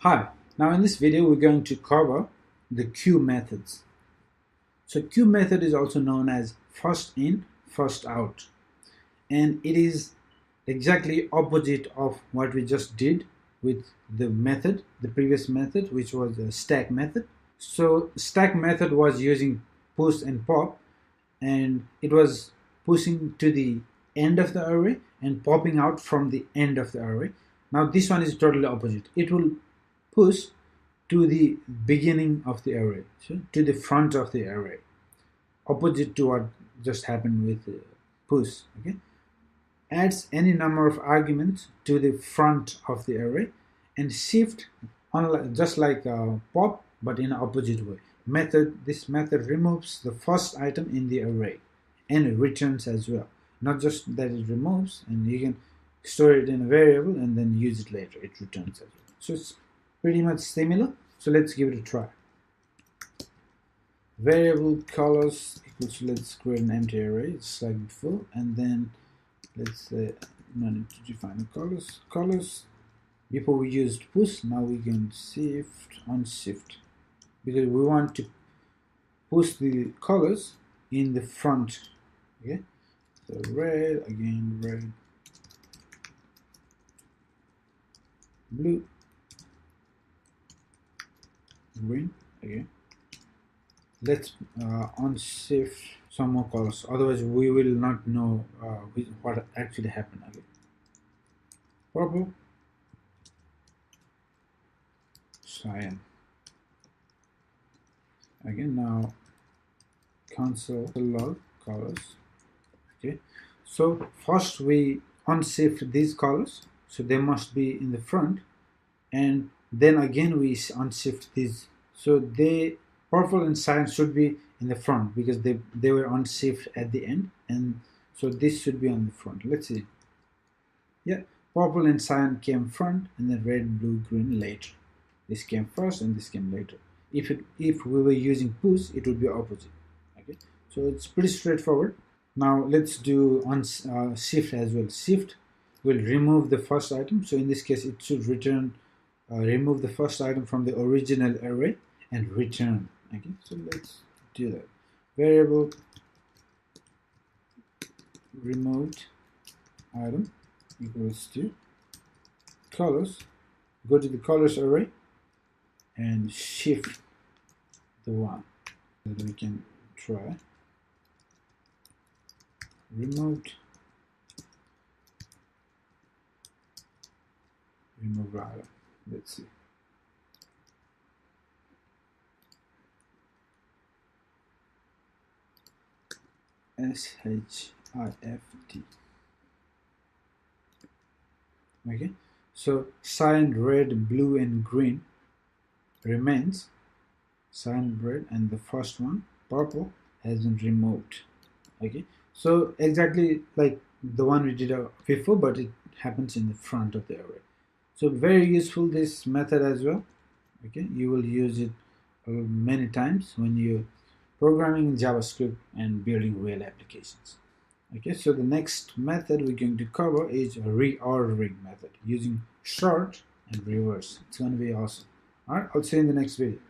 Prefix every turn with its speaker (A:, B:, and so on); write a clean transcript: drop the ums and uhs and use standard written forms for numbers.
A: Hi, now in this video we're going to cover the queue methods. So queue method is also known as first in, first out, and it is exactly opposite of what we just did with the previous method, which was the stack method. So stack method was using push and pop, and it was pushing to the end of the array and popping out from the end of the array. Now this one is totally opposite. It will push to the beginning of the array, so to the front of the array, opposite to what just happened with push. Okay, adds any number of arguments to the front of the array, and shift just like pop, but in an opposite way. This method removes the first item in the array and returns as well. Not just that it removes, and you can store it in a variable and then use it later. It returns as well. So it's pretty much similar. So let's give it a try. Variable colors equals, let's create an empty array just like before, and then let's say no need to define the colors. Before we used push, now we can unshift, because we want to push the colors in the front. Okay, so red, blue, green. Okay, let's unshift some more colors, otherwise we will not know what actually happened. Okay, purple, cyan. Again, now console log colors. Okay, so first we unshift these colors, so they must be in the front, and then again we unshift these, so purple and cyan should be in the front because they were unshift at the end, and so this should be on the front. Let's see. Yeah, purple and cyan came front, and then red, blue, green later. This came first and this came later. If we were using push, it would be opposite. Okay, so it's pretty straightforward. Now let's do shift as well. Shift will remove the first item, so in this case it should return remove the first item from the original array and return. Okay, so let's do that. Variable removed item equals to colors. Go to the colors array and shift the one that we can try. Remove item. Let's see. SHIFT. Okay, so cyan, red, blue, and green remains. Cyan, red, and the first one, purple, has been removed. Okay, so exactly like the one we did before, but it happens in the front of the array. So very useful, this method as well. Okay, you will use it many times when you're programming JavaScript and building real applications. Okay, so the next method we're going to cover is a reordering method using sort and reverse. It's going to be awesome. All right, I'll see you in the next video.